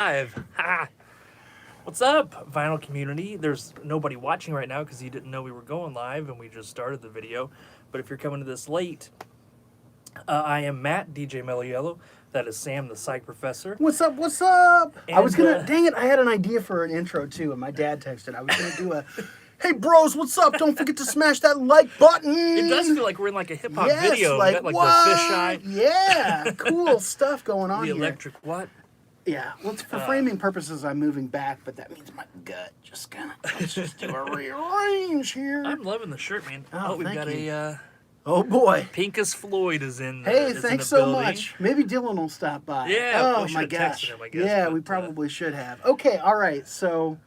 Live. Ha! What's up, vinyl community? There's nobody watching right now because you didn't know we were going live and we just started the video. But if you're coming to this late, I am Matt, DJ Mellow Yellow. That is Sam, the psych professor. What's up? What's up? I was And, gonna, dang it, I had an idea for an intro too, and my dad texted. I was gonna do a, hey bros, what's up? Don't forget to smash that like button. It does feel like we're in like a hip hop Yes, video. like, We got like what? the fisheye, Yeah, cool stuff going on the here. electric what? Yeah, well, for framing purposes, I'm moving back, but that means my gut just kind of, let's just do a rearrange here. I'm loving the shirt, man. Oh, we've thank got you. a Oh boy. Pincus Floyd is in. Hey, is in thanks the so building. much. Maybe Dylan will stop by. Yeah, oh we my should've texted gosh. him, I guess, yeah, but, we probably should have. Okay, all right. So,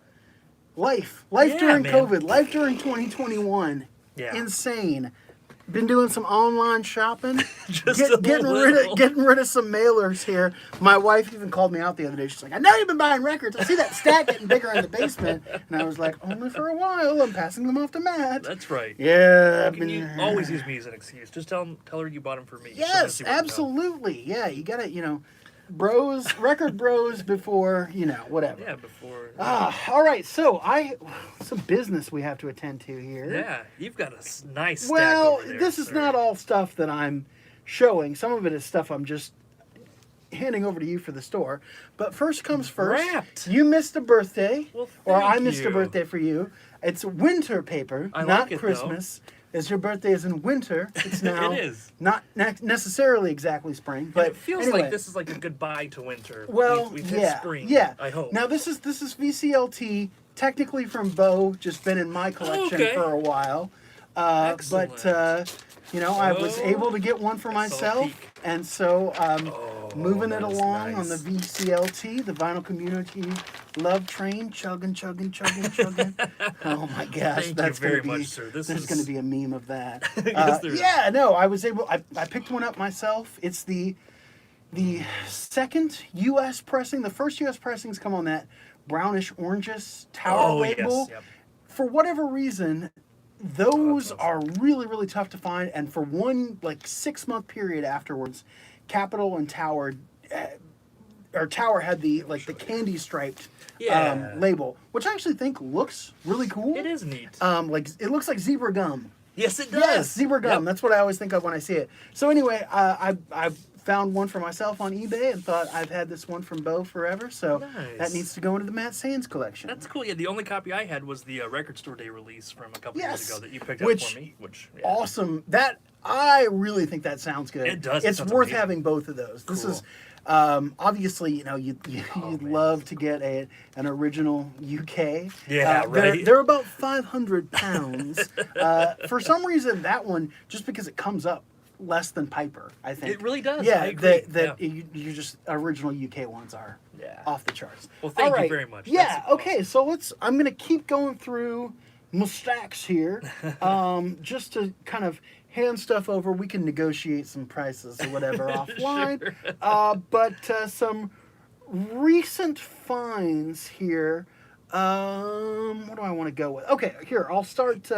life Yeah, during man. COVID, life during 2021. Yeah. Insane. Been doing some online shopping. Just a getting little. rid of some mailers here. My wife even called me out the other day. She's like, "I know you've been buying records. I see that stack getting bigger in the basement." And I was like, "Only for a while. I'm passing them off to Matt." That's right. Yeah, I've Can been you always use me as an excuse? Just tell her you bought them for me. So Yes, she wouldn't know. absolutely. Yeah, you gotta, bros, record bros before, whatever. Yeah, before. All right. So some business we have to attend to here. Yeah, you've got a nice stack Well, over there, this is sir. not all stuff that I'm showing. Some of it is stuff I'm just handing over to you for the store. But first comes first. Wrapped. You missed a birthday, Well, or I thank missed a you. birthday for you. It's winter paper, I not like it, though. Christmas. As your birthday is in winter, it's now It is. not necessarily exactly spring, but It feels anyway. like this is like a goodbye to winter. Well, we've hit yeah, spring. yeah. I hope. Now this is VCLT, technically from Bo, just been in my collection Okay. for a while. Excellent. I was Oh, able to get one for I saw a myself, peek. and so moving it that is along on the nice. VCLT, the Vinyl Community Love Train, chugging. Oh my gosh, Thank that's you very gonna be, much, sir. This there's is going to be a meme of that. Yes, there is. Yeah, no, I was able. I picked one up myself. It's the second U.S. pressing. The first U.S. pressings come on that brownish oranges tower label. Yes. Yep. For whatever reason, those those. are really, really tough to find. And for one 6-month period afterwards, Capitol and Tower, or Tower had the candy striped Yeah. label, which I actually think looks really cool. It is neat. It looks like zebra gum. Yes, it does. Yes, zebra gum. Yep. That's what I always think of when I see it. So anyway, I found one for myself on eBay and thought I've had this one from Bo forever, so Nice. that needs to go into the Matt Sands collection. That's cool. Yeah, the only copy I had was the Record Store Day release from a couple Yes. years ago that you picked up Which- for me. Which yeah. Awesome. That I really think that sounds good. It does. It It's sounds worth amazing. having both of those. This Cool. is obviously you'd man. love to get an original UK. Yeah, right. They're about 500 pounds. For some reason, that one just because it comes up less than Piper, I think. It really does. Yeah, I agree. that Yeah. you just original UK ones are Yeah. off the charts. Well, thank All you right. very much. Yeah. That's Okay. So I'm gonna keep going through my stacks here, just to kind of hand stuff over. We can negotiate some prices or whatever offline. Sure. But some recent finds here. What do I want to go with? Okay, here I'll start.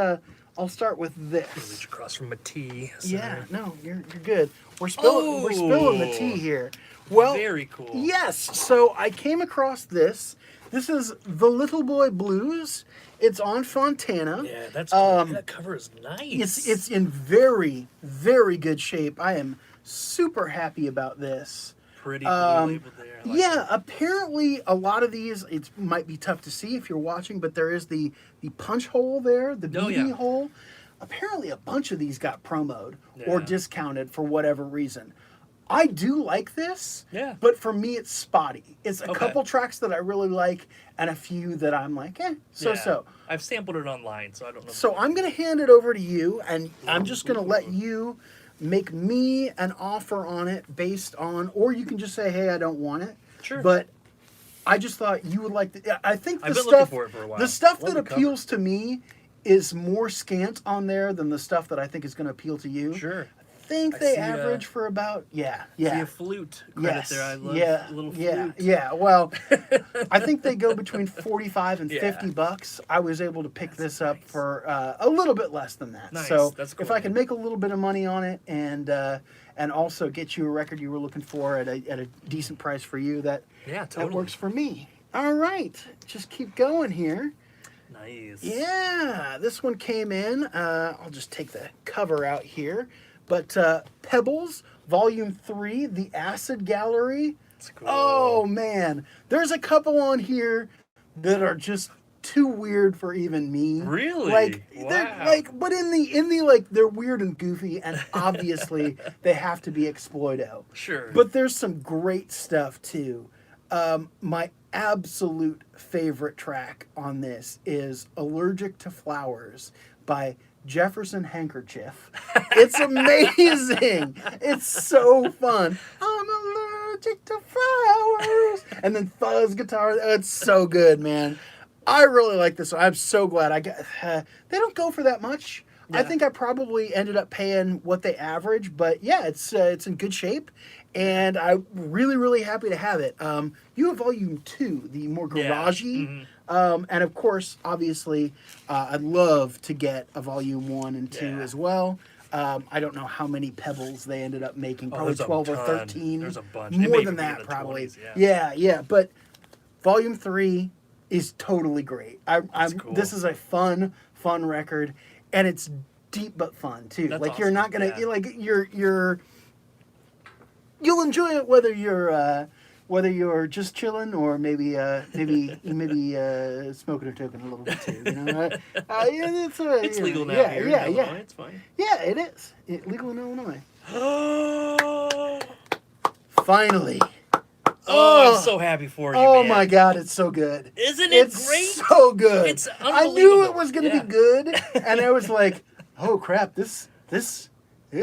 I'll start with this. Reach across from a T. Yeah, no, you're good. We're spilling the tea here. Well, Very cool. yes. So I came across this. This is The Little Boy Blues. It's on Fontana. Yeah, that's cool. That cover is nice. It's in very, very good shape. I am super happy about this. pretty blue labeled there. I like Yeah, that. apparently a lot of these, it might be tough to see if you're watching, but there is the punch hole there, the Oh, BB yeah. hole. Apparently a bunch of these got promoed or Yeah. discounted for whatever reason. I do like this, Yeah. but for me it's spotty. It's a Okay. couple tracks that I really like and a few that I'm like, so. I've sampled it online, so I don't know. So I'm going to hand it over to you, and I'm just going to let you make me an offer on it based on, or you can just say, hey, I don't want it. Sure. But I just thought you would like the, I think the I've been stuff, looking for it for a while. the stuff Love that the appeals to me is more scant on there than the stuff that I think is going to appeal to you. Sure. I think I they see, average for about See yeah. a flute credit Yes. there. I love Yeah. little Yeah. flute. Yeah. Well, I think they go between 45 and Yeah. 50 bucks. I was able to pick That's this up nice. for a little bit less than that. Nice. So That's cool, if I can man. make a little bit of money on it and also get you a record you were looking for at a decent price for you, that Yeah, totally. that works for me. All right, just keep going here. Nice. Yeah, this one came in. I'll just take the cover out here. But Pebbles, Volume 3, The Acid Gallery. That's cool. Oh, man. There's a couple on here that are just too weird for even me. Really? Like, Wow. they're like, but in the like, they're weird and goofy, and obviously they have to be Exploito. Sure. But there's some great stuff too. My absolute favorite track on this is Allergic to Flowers by Jefferson Handkerchief. It's amazing. It's so fun. I'm allergic to flowers. And then fuzz guitar. It's so good, man. I really like this one. I'm so glad I got. They don't go for that much. I Yeah. think I probably ended up paying what they average, but yeah, it's in good shape, and I'm really, really happy to have it. You have Volume 2, the more Yeah. garagey, and of course, obviously, I'd love to get a Volume 1 and 2 Yeah. as well. I don't know how many Pebbles they ended up making, probably there's a 12 or ton. 13. There's a bunch. It More may than even be in that, the probably. 20s, yeah. Yeah, but Volume 3 is totally great. Cool. This is a fun record, and it's deep but fun too. That's like you're awesome. not gonna Yeah. you'll enjoy it whether you're just chilling or maybe smoking or toking a little bit too. You know, yeah, It's legal now Yeah, here yeah, in yeah. Illinois. It's fine. Yeah, it is. Legal in Illinois. Oh, Finally. I'm so happy for you, Oh man. my God, it's so good. Isn't it It's great? so good. It's I knew unbelievable. it was going to Yeah. be good, and I was like, "Oh crap, this."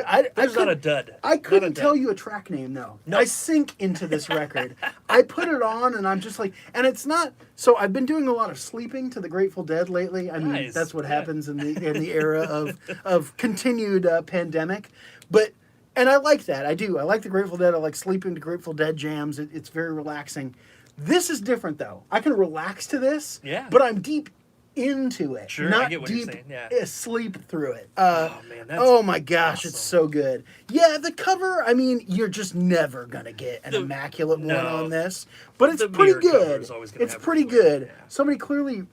I There's not a couldn't- dud. I Not a couldn't dud. tell you a track name though. No. I sink into this record. I put it on, and I'm just like, and it's not. So I've been doing a lot of sleeping to the Grateful Dead lately. I mean, Nice. that's what Yeah. happens in the era of continued pandemic, but. And I like that. I do. I like the Grateful Dead. I like sleeping to Grateful Dead jams. It's very relaxing. This is different, though. I can relax to this, Yeah. but I'm deep into it. Sure, I not get what you're deep saying, yeah. asleep through it. Oh, man, that's oh my gosh, it's awesome. so good. Yeah, the cover. I mean, you're just never gonna get an immaculate one no. on this, but it's The pretty mirror cover good. is always gonna It's have it pretty anyway, good. yeah. Somebody clearly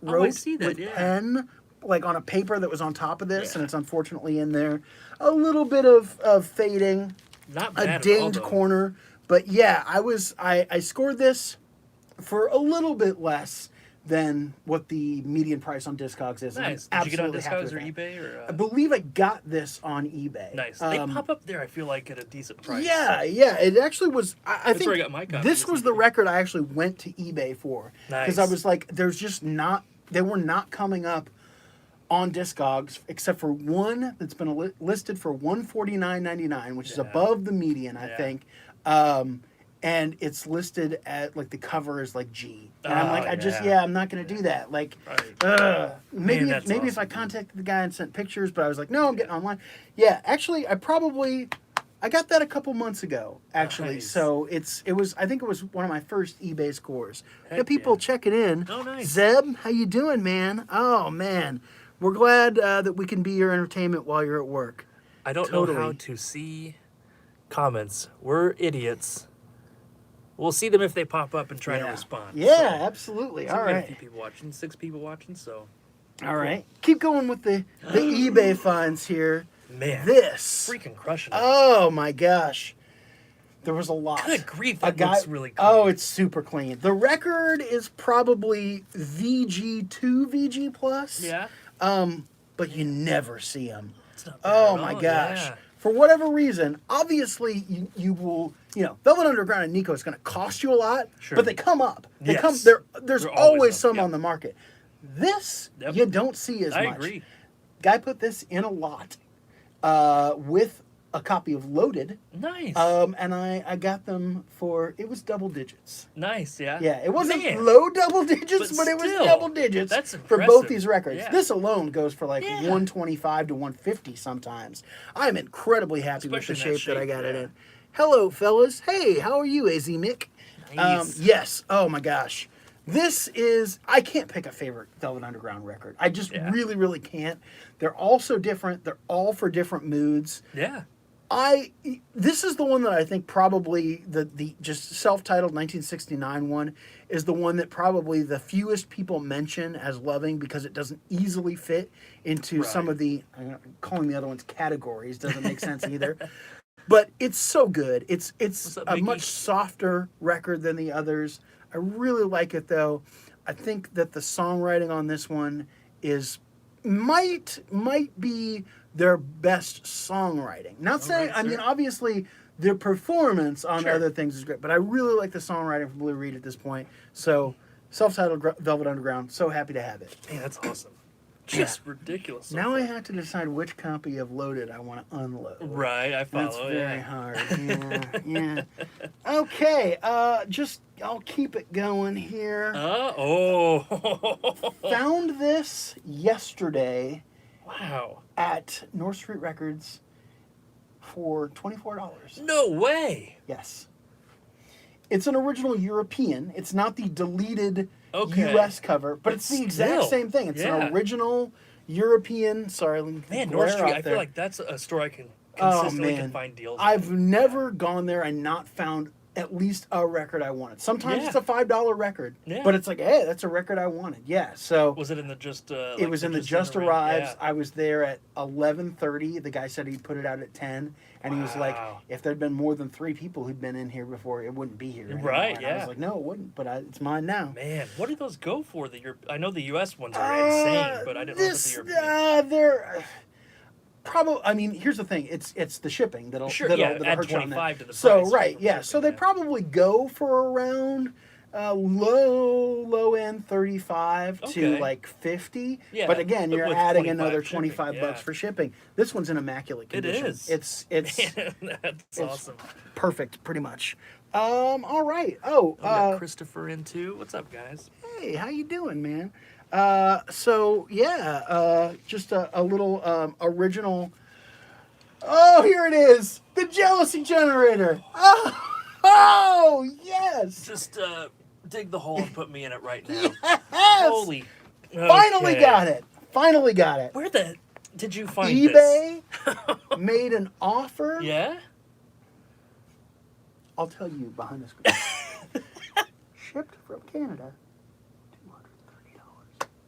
wrote see that, with yeah. pen, like on a paper that was on top of this, Yeah. and it's unfortunately in there. A little bit of fading. Not bad A at all, dinged though. corner, but yeah, I scored this for a little bit less than what the median price on Discogs is. and I'm Nice. Did you get on absolutely happy Discogs or with that. eBay or? I believe I got this on eBay. Nice. They pop up there. I feel like at a decent price. Yeah, it actually was. I That's think where I got my copy, this is was the eBay. record I actually went to eBay for because I Nice. was like, there's just not. They were not coming up on Discogs except for one that's been listed for $149.99, which is Yeah. above the median, I Yeah. think. And it's listed at like the cover is like G. And I'm Oh, like, yeah. I'm not gonna do that. Like, Right. maybe Man, that's maybe if I awesome. contacted the guy and sent pictures, but I was like, no, I'm getting online. Yeah, actually, I got that a couple months ago, actually. Nice. So I think it was one of my first eBay scores. Heck Got people yeah. checking in. Oh, nice. Zeb, how you doing, man? Oh man, we're glad that we can be your entertainment while you're at work. I don't know how Totally. to see comments. We're idiots. We'll see them if they pop up and try to respond. Yeah, So, absolutely. so All we got a right. few people watching, 6 people watching. So, All right. Keep going with the eBay finds here. man, This. freaking crushing it. Oh my gosh. There was a lot. Good grief, A that guy, looks really cool. Oh, it's super clean. The record is probably VG2, VG plus. Yeah. But you never see them. It's not bad Oh at my all, gosh. yeah. For whatever reason, obviously you will, Velvet Underground and Nico is going to cost you a lot, Sure. but they come up. They Yes. come. There's They're always always up, some yep. on the market. This Yep. you don't see as much. I agree. Guy put this in a lot with a copy of Loaded. Nice. And I got them for, it was double digits. Nice, yeah. Yeah, it wasn't Man. low double digits, but it was still, double digits that's for both impressive. these records. Yeah. This alone goes for like Yeah. 125 to 150 sometimes. I'm incredibly happy Especially with the in that shape that I shape, got it yeah. in. Hello, fellas. Hey, how are you, AZ Mick? Nice. Yes. Oh my gosh. This is, I can't pick a favorite Velvet Underground record. I just Yeah. really, really can't. They're all so different. They're all for different moods. Yeah. This is the one that I think probably the just self-titled 1969 one is the one that probably the fewest people mention as loving because it doesn't easily fit into some Right. of the, calling the other ones categories doesn't make sense either. But it's so good. It's What's up, a Mickey? much softer record than the others. I really like it though. I think that the songwriting on this one is might be their best songwriting. Not saying, I mean, sir. obviously their performance on Sure. other things is great, but I really like the songwriting from Blue Reed at this point. So, self-titled Velvet Underground, so happy to have it. Man, that's awesome. Just ridiculous. so Now I far. have to decide which copy of Loaded I want to unload. Right, I follow. That's very yeah. hard. Yeah, yeah. Okay, I'll keep it going here. Oh. Found this yesterday Wow. at North Street Records for $24. No way. Yes. It's an original European. It's not the deleted Okay. US cover, but it's the exact still, same thing. It's yeah. an original European. Sorry, Man, glare North Street, out I there. feel like that's a store I can Oh, consistently man. can find deals. I've on. never gone there and not found at least a record I wanted. Sometimes Yeah. it's a $5 record, Yeah. but it's like, hey, that's a record I wanted. Yeah, so Was it in the just? it was in the Just around- Arrives. Yeah. I was there at 11:30. The guy said he'd put it out at 10, and he was like, Wow. if there'd been more than 3 people who'd been in here before, it wouldn't be here. anymore. Right, And I yeah. was like, no, it wouldn't, but it's mine now. Man, what do those go for? I know the U.S. ones are insane, but I didn't know about the European. They're probably. I mean, here's the thing. It's the shipping that'll Sure, that'll, yeah, that'll add hurt you on 25 that. to the So price right, for yeah. shipping, So they yeah. probably go for around low end 35 to Okay. like 50. Yeah, But again, but you're with adding 25 another shipping, 25 yeah. bucks for shipping. This one's in immaculate It condition. is. It's Man, that's it's awesome. perfect, pretty much. All right. Oh, We got Christopher in too. What's up, guys? hey, how you doing, man? Just a little original. Oh, here it is, the jealousy generator. Oh yes, Just dig the hole and put me in it right now. yes. Holy. Finally Okay. got it. Finally got it. Where the did you find eBay made an offer. this? Yeah. I'll tell you behind the screen. Shipped from Canada,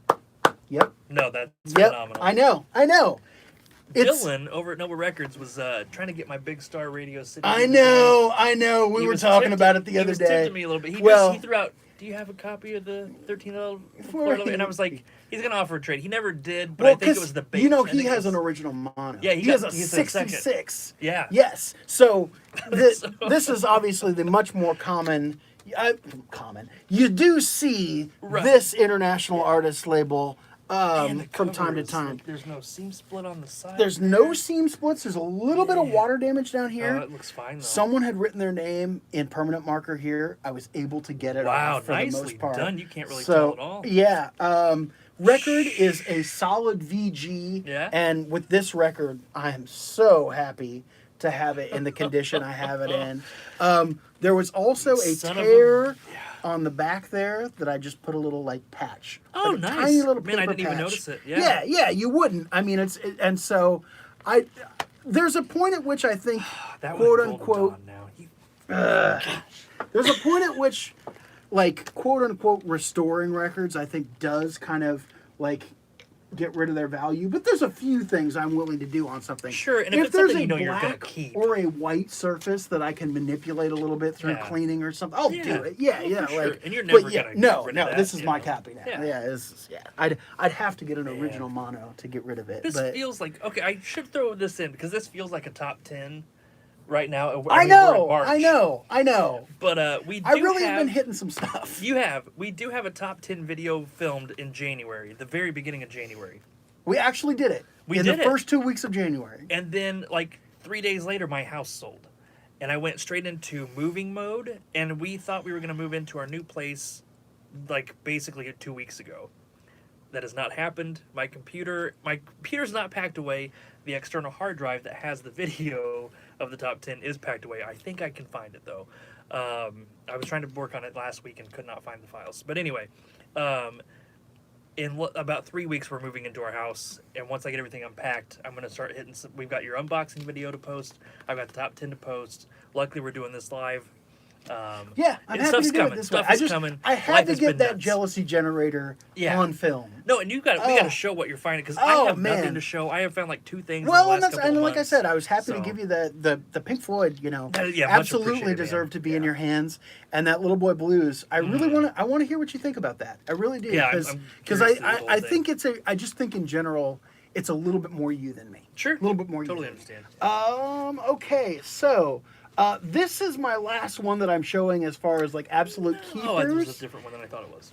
$230. Yep. No, that's Yep. phenomenal. I know. It's. Dylan over at Noble Records was trying to get my Big Star Radio City. I know. We He were was talking tempted- about it the he other was day. tempting me a little bit. He Well- he threw out. Do you have a copy of the 13 For- And I was like, he's gonna offer a trade. He never did, but Well, I think it 'cause, was the base. you know, I he think it has was- an original mono. Yeah, he has a he's a second. 66. Yeah. Yes. So, So- this is obviously the much more common. You do see Right. this international artist label Man, the from cover time to is, time. like, there's no seam split on the side. There's no seam splits. There's a little bit of Yeah. water damage down Oh, here. it looks fine though. Someone had written their name in permanent marker here. I was able to get it Wow, off for the nicely most part. done. You can't really So, tell at all. Yeah. Record is a solid VG. Yeah. And with this record, I am so happy to have it in the condition I have it in. There was also a Son of a- tear Yeah. on the back there that I just put a little like patch. Oh, Like a nice. Tiny little Man, I paper didn't even patch. notice it. Yeah. Yeah, you wouldn't. I mean, and so there's a point at which I think, That quote one unquote, now. You, there's a point at which, like, quote unquote, restoring records, I think, does kind of, like, get rid of their value. But there's a few things I'm willing to do on something. Sure, and if it's there's something a you know you're gonna black keep. or a white surface that I can manipulate a little bit through Yeah. cleaning or something, I'll Yeah. do it. Yeah, Oh, yeah. for sure. Like, And you're but never yeah, gonna no, get rid no. of that, This is you my know. copy now. Yeah. Yeah. I'd have to get an original mono to get rid of it. This but feels like okay. I should throw this in because this feels like a top 10 right now. I mean, we're in know. March. But we do I really have have been hitting some stuff. We do have a top 10 video filmed in January, the very beginning of January. We actually did it. We in did the it. first 2 weeks of January. And then, like, 3 days later, my house sold. And I went straight into moving mode, and we thought we were going to move into our new place like basically 2 weeks ago. That has not happened. My computer's not packed away. The external hard drive that has the video of the top 10 is packed away. I think I can find it though. I was trying to work on it last week and could not find the files. But anyway, in about 3 weeks we're moving into our house, and once I get everything unpacked, I'm going to start hitting we've got your unboxing video to post. I've got the top 10 to post. Luckily we're doing this live. Yeah, I'm happy to do it this way. I had to get that jealousy generator on film. No, and we got to show what you're finding, because I have nothing to show. I have found like 2 things. Well, in the last couple and of like I months, said, I was happy to give you the Pink Floyd. Absolutely deserve to be in your hands. And that Little Boy Blues. I really want to hear what you think about that. I really do. Yeah, because I think I just think in general it's a little bit more you than me. Sure, a little bit more. Totally you understand. Okay, so. This is my last one that I'm showing as far as like absolute keepers. Oh, it was a different one than I thought it was.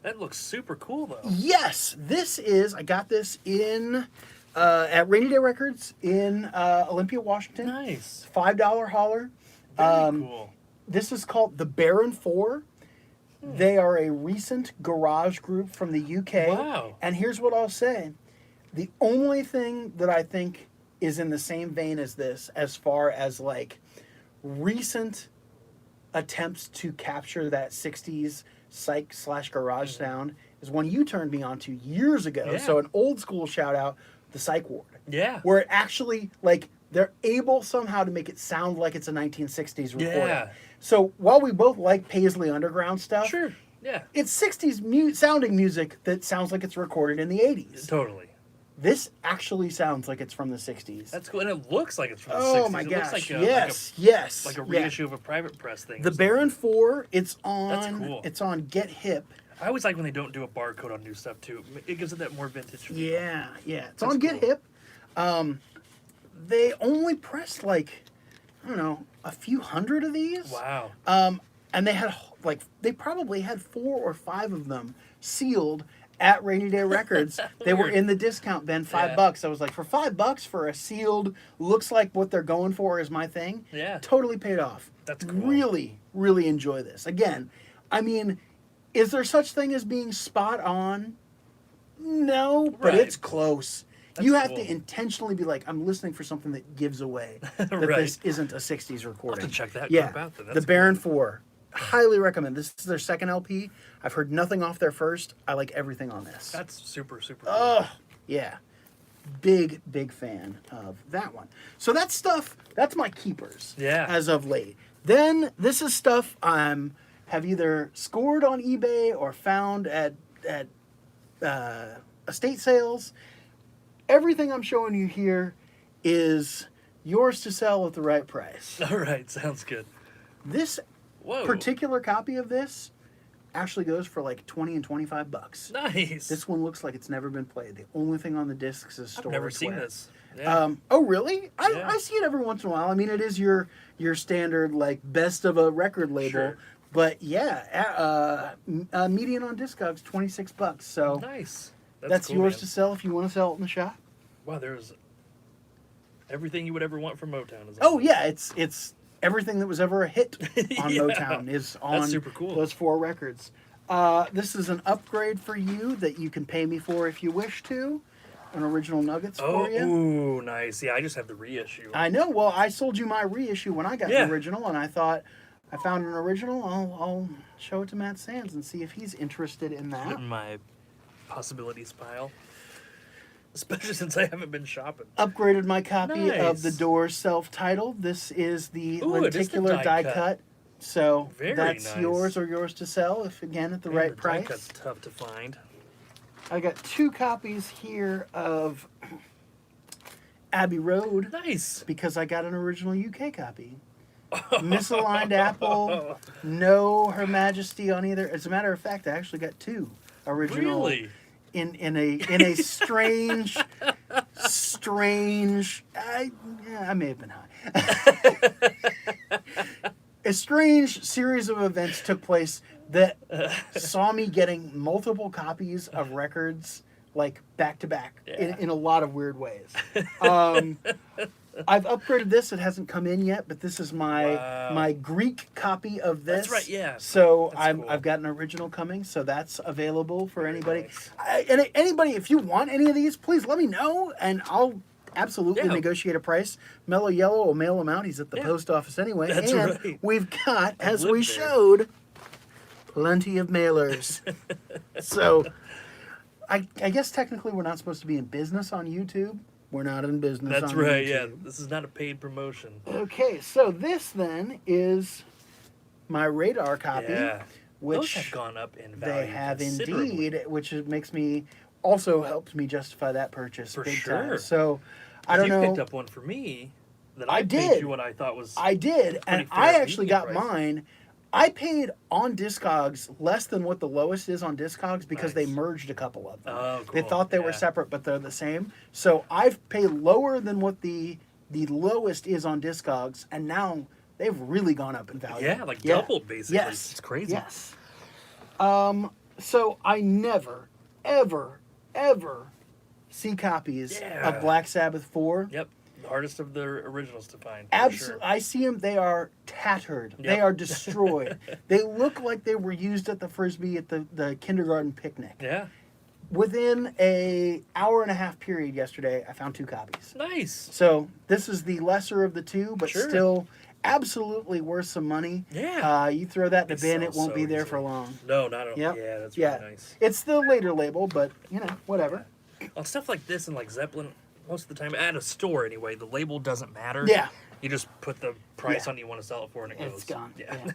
That looks super cool though. Yes, this is. I got this in at Rainy Day Records in Olympia, Washington. Nice. $5 hauler. Very cool. This is called the Baron 4. They are a recent garage group from the UK. Wow. And here's what I'll say: the only thing that I think is in the same vein as this, as far as like recent attempts to capture that 60s psych/garage sound, is one you turned me on to years ago. Yeah. So an old school shout out, the Psych Ward. Yeah. Where it actually, like, they're able somehow to make it sound like it's a 1960s recording. Yeah. So while we both like Paisley Underground stuff, Sure. Yeah. it's 60s sounding music that sounds like it's recorded in the 80s. Totally. This actually sounds like it's from the 60s. That's cool, and it looks like it's from the 60s. Oh my it gosh! Looks like yes. like a reissue of a Private Press thing. The Baron 4. It's on. That's cool. It's on Get Hip. I always like when they don't do a barcode on new stuff too. It gives it that more vintage feel. Yeah. It's That's on Get cool. Hip. They only pressed like, I don't know, a few hundred of these. Wow. And they had they probably had 4 or 5 of them sealed at Rainy Day Records. They were in the discount bin, $5. I was like, for $5 for a sealed, looks like what they're going for is my thing. Yeah. Totally paid off. That's cool. Really, really enjoy this. Again, I mean, is there such thing as being spot on? No, but Right. it's close. That's you have cool. to intentionally be like, I'm listening for something that gives away that Right. this isn't a 60s recording. I'll have to check that Yeah, out then. the That's Baron 4. Highly recommend. This is their second LP. I've heard nothing off their first. I like everything on this. That's super, super cool. Oh, yeah. Big fan of that one. So that's stuff, that's my keepers as of late. Then this is stuff have either scored on eBay or found at estate sales. Everything I'm showing you here is yours to sell at the right price. All right, sounds good. This particular copy of this actually goes for like $20 and $25. Nice. This one looks like it's never been played. The only thing on the discs is storage. I've never seen wear. this. Yeah. Oh, really? Yeah. I see it every once in a while. I mean, it is your standard like best of a record label. Sure. But yeah, median on Discogs $26. So Nice. that's cool, yours man. to sell if you want to sell it in the shop. Wow, there's everything you would ever want from Motown. Is Oh yeah, it's everything that was ever a hit on Yeah. Motown is on That's super cool. those 4 records. This is an upgrade for you that you can pay me for if you wish to. An original Nuggets for you. Ooh, nice. Yeah, I just have the reissue. I know. Well, I sold you my reissue when I got Yeah. the original, and I thought I found an original. I'll show it to Matt Sands and see if he's interested in Put it that. in my possibilities pile. Especially since I haven't been shopping. Upgraded my copy of Nice. The Doors self-titled. This is the Ooh, it is the lenticular die die cut. cut. So Very that's nice. yours or yours to sell, if again at the Man, right the die price. cut's tough to find. I got 2 copies here of Abbey Road Nice. because I got an original UK copy. Misaligned apple, no Her Majesty on either. As a matter of fact, I actually got 2 original Really? in a strange I may have been high. A strange series of events took place that saw me getting multiple copies of records like back to back in a lot of weird ways. I've upgraded this. It hasn't come in yet, but this is my Wow. my Greek copy of this. That's right, yeah. So That's cool. I've got an original coming, so that's available for Very anybody. nice. And anybody, if you want any of these, please let me know, and I'll absolutely Yeah. negotiate a price. Mellow Yellow will mail them out. He's at the Yeah. post office anyway. That's and right. we've got, as lived we there. showed, plenty of mailers. So I guess technically we're not supposed to be in business on YouTube. We're not in business That's on right, YouTube. yeah. This is not a paid promotion. Okay, so this then is my radar copy, Yeah. Those which have gone up in value. they have considerably. indeed, which makes me also helps me justify that purchase For big sure. time. So I don't you know. picked up one for me that I I paid did. you what I thought was. I did, and pretty fair I actually media got price. mine. I paid on Discogs less than what the lowest is on Discogs because they Nice. merged a couple of them. Oh, They cool. thought they were Yeah. separate, but they're the same. So I've paid lower than what the lowest is on Discogs, and now they've really gone up in value. Yeah, like doubled basically. Yes, It's crazy. Yes. So I never, ever, ever see copies Yeah. of Black Sabbath 4. Yep. The hardest of the originals to find. For Absolutely, Sure. I see them. They are tattered. They Yep. are destroyed. They look like they were used at the frisbee at the kindergarten picnic. Yeah. Within a hour and a half period yesterday, I found 2 copies. Nice. So this is the lesser of the two, but Sure. still absolutely worth some money. Yeah. You throw that in a They bin, it sell won't be so there easily. for long. No, not at all. Yep. Yeah, that's Yeah. really nice. It's the later label, but whatever. On stuff like this and like Zeppelin, most of the time at a store anyway, the label doesn't matter. Yeah. You just put the price Yeah. on you want to sell it for, and it It's goes. gone. Yeah.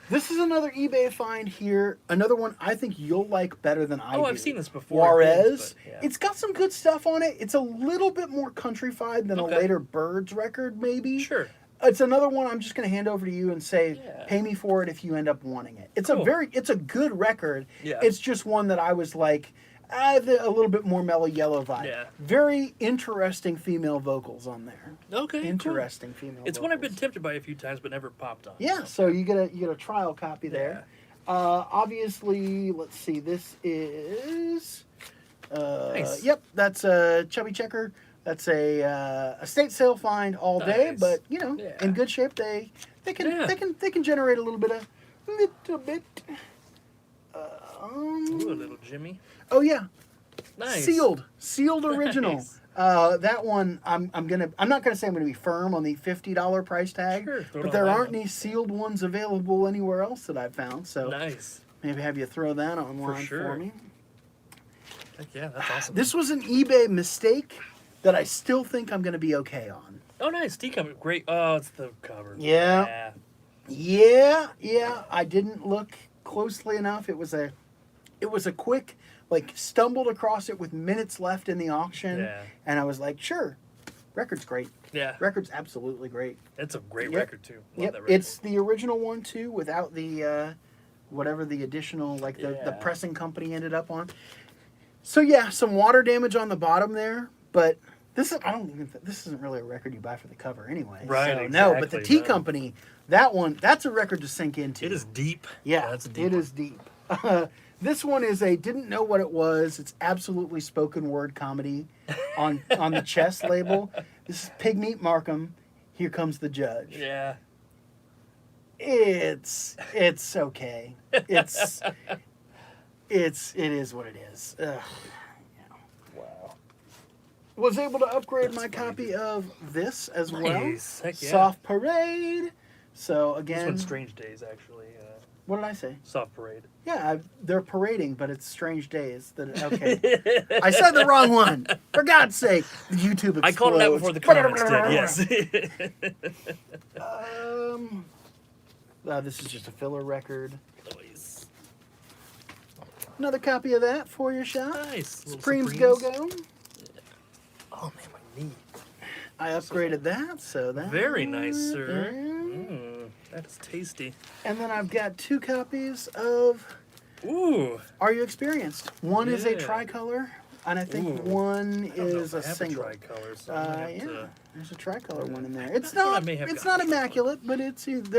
This is another eBay find here. Another one I think you'll like better than I do. Oh, I've seen this before. Juarez. But, yeah. It's got some good stuff on it. It's a little bit more countrified than Okay. a later Birds record, maybe. Sure. It's another one I'm just going to hand over to you and say, Yeah. pay me for it if you end up wanting it. It's Cool. it's a good record. Yeah. It's just one that I was like, a little bit more Mellow Yellow vibe. Yeah. Very interesting female vocals on there. Okay. cool. Interesting female It's vocals. one I've been tempted by a few times, but never popped on. Yeah, so you get a trial copy there. Obviously, let's see. This is Nice. Yep, that's a Chubby Checker. That's a estate sale find all day, Nice. but Yeah. in good shape. They can Yeah. they can generate a little bit. Ooh, a little Jimmy. Oh yeah, Nice. sealed original. Nice. That one I'm not gonna say I'm gonna be firm on the $50 price tag, Sure, throw it but on there that aren't one. any sealed ones available anywhere else that I've found. So Nice. maybe have you throw that online sure. for me. Heck yeah, that's awesome. This was an eBay mistake that I still think I'm going to be okay on. Oh, nice. T-cover. Great. Oh, it's the cover. Yeah. Yeah. I didn't look closely enough. It was a quick, stumbled across it with minutes left in the auction, Yeah. and I was like, sure, record's great. Yeah. Record's absolutely great. It's a great Yep. record, too. Love Yep, that record. it's the original one too, without the whatever the additional the Yeah. pressing company ended up on. So yeah, some water damage on the bottom there, but this isn't really a record you buy for the cover anyway. Right, So, no, but the exactly, T no. Company, that's a record to sink into. It is deep. Yeah, That's a deep it one. is deep. This one is didn't know what it was. It's absolutely spoken word comedy on the chest label. This is Pigmeat Markham. Here comes the judge. Yeah. It's okay. It is what it is. Ugh. Wow. Was able to upgrade That's my funny. copy of this as well. Nice. Heck yeah. Soft Parade. So This again, one's Strange Days, actually. what did I say? Soft Parade. Yeah, they're parading, but it's Strange Days. Okay, I said the wrong one. For God's sake, YouTube explodes. I called it out before the comments did, yes. This is just a filler record. Nice. Another copy of that for your shop. Nice. Little Supreme's Supremes. Go-Go. Oh, man, my knee. I upgraded that, so that. Very nice, sir. there. That is tasty. And then I've got 2 copies of Ooh. Are You Experienced? One is a Yeah. tricolor, and I think Ooh. one I don't know is if a I have single. tricolor, so I'm gonna have Yeah, to- there's a tricolor one in there. It's I thought I not may have it's gotten not this one. immaculate, but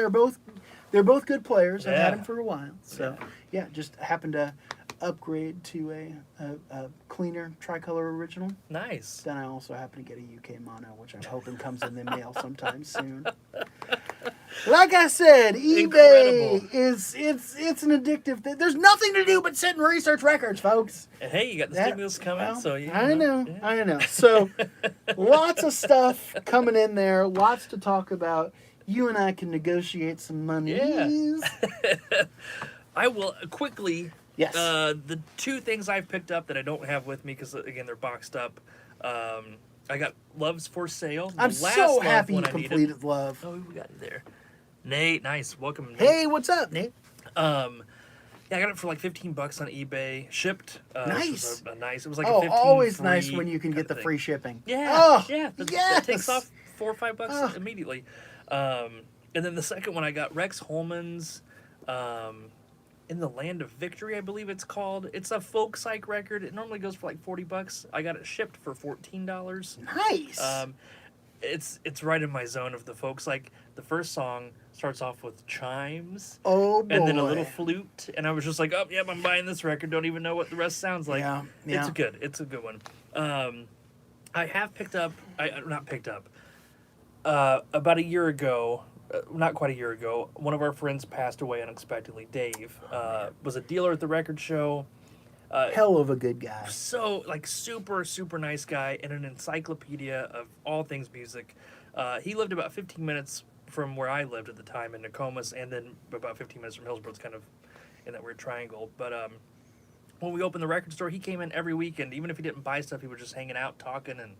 they're both good players. I've had Yeah. them for a while, so yeah, just happened to upgrade to a cleaner tricolor original. Nice. Then I also happen to get a UK mono, which I'm hoping comes in the mail sometime soon. Like I said, eBay Incredible. is it's an addictive thing. There's nothing to do but sit and research records, folks. And hey, you got the stimulus coming, well, so you I know. yeah. So lots of stuff coming in there, lots to talk about. You and I can negotiate some money. Yeah. I will quickly. Yes. The two things I've picked up that I don't have with me because again they're boxed up. I got Love's for Sale. I'm so happy you completed Love. Oh, we got it there. Nate, nice. Welcome, Nate. Hey, what's up, Nate? Yeah, I got it for like $15 on eBay, shipped. Nice. Nice. It was like Oh, a 15 always free nice when you can kinda get the thing. free shipping. Yeah. Oh, yeah. yes. That takes off $4 or $5 Oh. immediately. And then the second one I got Rex Holman's In the Land of Victory, I believe it's called. It's a folk psych record. It normally goes for like $40. I got it shipped for $14. Nice. It's right in my zone of the folk psych. The first song starts off with chimes. Oh boy. And then a little flute, and I was just like, "Oh, yep, I'm buying this record." Don't even know what the rest sounds like. Yeah. It's a good one. I have picked up, not picked up. About a year ago, not quite a year ago, one of our friends passed away unexpectedly. Dave was a dealer at the record show. Hell of a good guy. So super super nice guy and an encyclopedia of all things music. He lived about 15 minutes from where I lived at the time in Nokomis, and then about 15 minutes from Hillsborough. It's kind of in that weird triangle. But when we opened the record store, he came in every weekend. Even if he didn't buy stuff, he was just hanging out, talking, and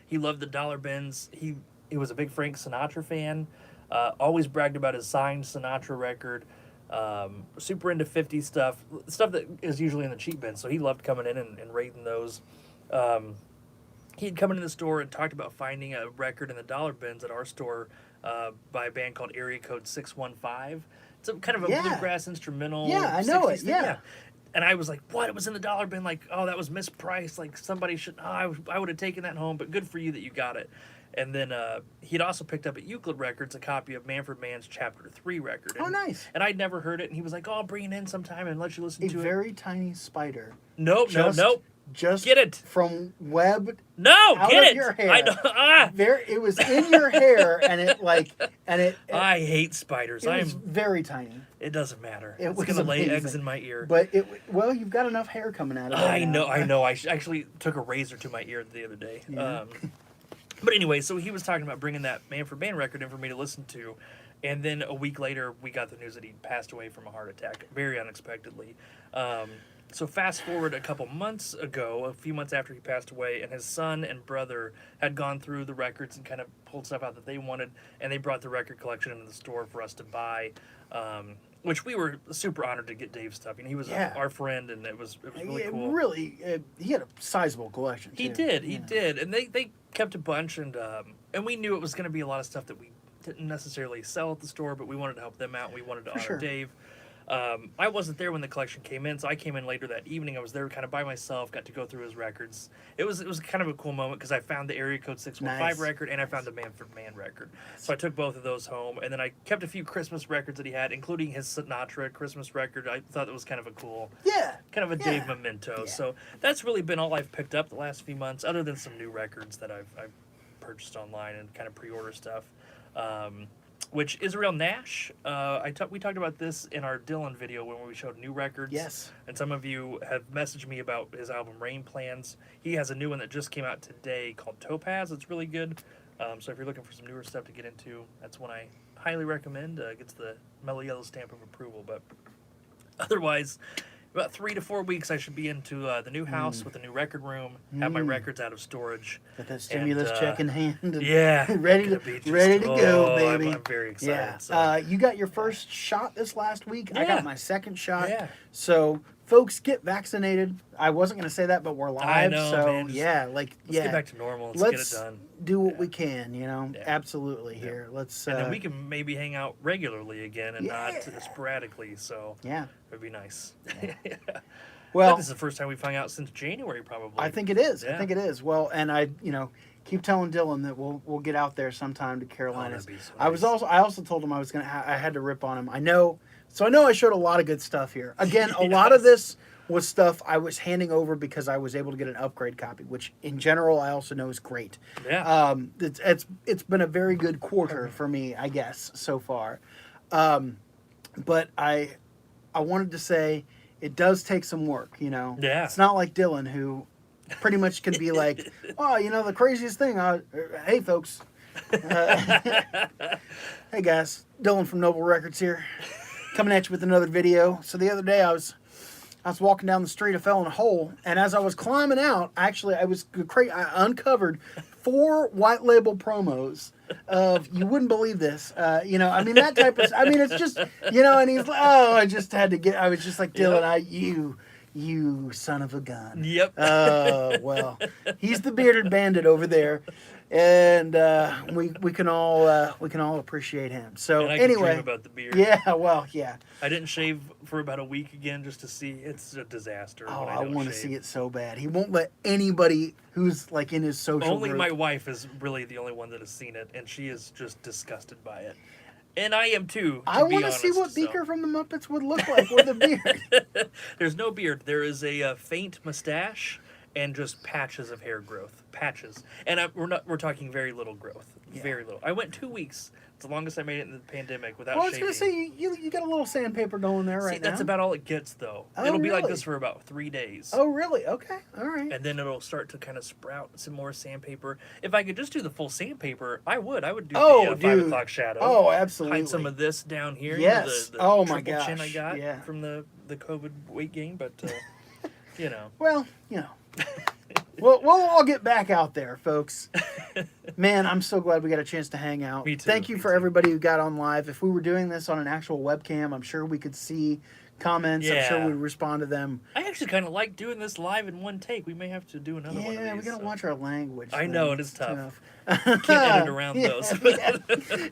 he loved the dollar bins. He was a big Frank Sinatra fan. Always bragged about his signed Sinatra record. Super into 50s stuff that is usually in the cheap bin. So he loved coming in and raiding those. He'd come into the store and talked about finding a record in the dollar bins at our store by a band called Area Code 615. It's kind of a bluegrass instrumental. Yeah, I know 60s it. thing. Yeah. And I was like, what? It was in the dollar bin. Like, oh, that was mispriced. Like, somebody should, I would have taken that home, but good for you that you got it. And then he'd also picked up at Euclid Records a copy of Manfred Mann's Chapter 3 record. Oh, nice. And I'd never heard it, and he was like, oh, I'll bring it in sometime and let you listen to it. A very tiny spider. Nope. Just Get it. From web No, out get of it. your hair. I know. It was in your hair, and it I hate spiders. it was very tiny. It doesn't matter. It It's was gonna lay eggs amazing. in my ear. But you've got enough hair coming out of it. I know. I actually took a razor to my ear the other day. Yeah. But anyway, so he was talking about bringing that Manfred Mann record in for me to listen to, and then a week later we got the news that he'd passed away from a heart attack, very unexpectedly. So fast forward a couple months ago, a few months after he passed away, and his son and brother had gone through the records and kind of pulled stuff out that they wanted, and they brought the record collection into the store for us to buy, which we were super honored to get Dave's stuff. He was our friend, and it was really cool. He had a sizable collection. He did, and they kept a bunch, and we knew it was going to be a lot of stuff that we didn't necessarily sell at the store, but we wanted to help them out. We wanted to honor Dave. I wasn't there when the collection came in, so I came in later that evening. I was there kind of by myself, got to go through his records. It was kind of a cool moment because I found the Area Code 615 record and I found the Manfred Mann record. So I took both of those home, and then I kept a few Christmas records that he had, including his Sinatra Christmas record. I thought it was kind of a cool, kind of a Dave memento. Yeah. So that's really been all I've picked up the last few months, other than some new records that I've purchased online and kind of pre-order stuff. Which Israel Nash, we talked about this in our Dylan video when we showed new records. Yes. And some of you have messaged me about his album Rain Plans. He has a new one that just came out today called Topaz. It's really good. So if you're looking for some newer stuff to get into, that's one I highly recommend. Gets the mellow yellow stamp of approval. But otherwise, about 3 to 4 weeks, I should be into the new house with a new record room, have my records out of storage. Got that stimulus check in hand. And ready to go, baby. I'm very excited. Yeah. So. You got your first shot this last week. Yeah. I got my second shot. Yeah. So, folks, get vaccinated. I wasn't going to say that, but we're live. I know, so, man. Let's get back to normal. Let's get it done. Do what we can, absolutely here. And then we can maybe hang out regularly again and not sporadically. So it'd be nice. Yeah. Well, this is the first time we've hung out since January, probably. I think it is. Yeah. I think it is. Well, and I, keep telling Dylan that we'll get out there sometime to Carolinas. That'd be so nice. I also told him I was I had to rip on him. I know So I know I showed a lot of good stuff here. Again, a lot of this was stuff I was handing over because I was able to get an upgrade copy, which in general I also know is great. Yeah. It's been a very good quarter for me, I guess, so far. But I wanted to say it does take some work, you know. Yeah. It's not like Dylan, who pretty much can be like, oh, you know, the craziest thing. Hey, folks. Hey, guys. Dylan from Noble Records here, coming at you with another video. So the other day I was walking down the street, I fell in a hole, and as I was climbing out, I uncovered 4 white label promos of, you wouldn't believe this, you know, I mean, that type of, I mean, it's just, you know, and he's like, oh, I was just like, Dylan, you son of a gun. Yep. Oh, well, he's the bearded bandit over there, and we can all appreciate him. So And I can anyway, dream about the beard. yeah, well, yeah. I didn't shave for about a week again just to see. It's a disaster. Oh, when I don't want to shave. see it so bad. He won't let anybody who's like in his social Only group. my wife is really the only one that has seen it, and she is just disgusted by it. And I am too. I want to see what Beaker from the Muppets would look like with a beard. There's no beard. There is a faint mustache and just patches of hair growth. Patches. And we're talking very little growth. Yeah. Very little. I went 2 weeks. It's the longest I made it in the pandemic without Well, I was shaving. going to say, you got a little sandpaper going there right now. That's about all it gets, though. Oh, It'll be like really? this for about 3 days. Oh, really? Okay. All right. And then it'll start to kind of sprout some more sandpaper. If I could just do the full sandpaper, I would. I would do the 5 o'clock shadow. Oh, absolutely. Hide some of this down here. Yes. The Oh, my triple chin gosh. I got Yeah. from the COVID weight gain, but, you know. Well, you know. We'll all get back out there, folks. Man, I'm so glad we got a chance to hang out. Me too, Thank you me for too. everybody who got on live. If we were doing this on an actual webcam, I'm sure we could see comments. I'm sure Yeah. we'd respond to them. I actually kind of like doing this live in one take. We may have to do another one of Yeah, these. we got to so. watch our language. I thing. know, it is It's tough. tough. Can't edit around Yeah, those. yeah.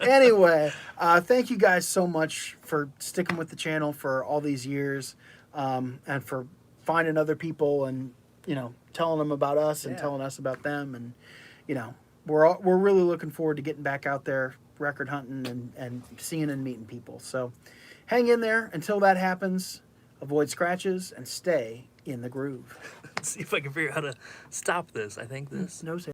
Anyway, thank you guys so much for sticking with the channel for all these years, and for finding other people and, you know, telling them about us and Yeah. telling us about them. And, you know, we're really looking forward to getting back out there record hunting and seeing and meeting people. So hang in there until that happens. Avoid scratches and stay in the groove. Let's see if I can figure out how to stop this. I think this. No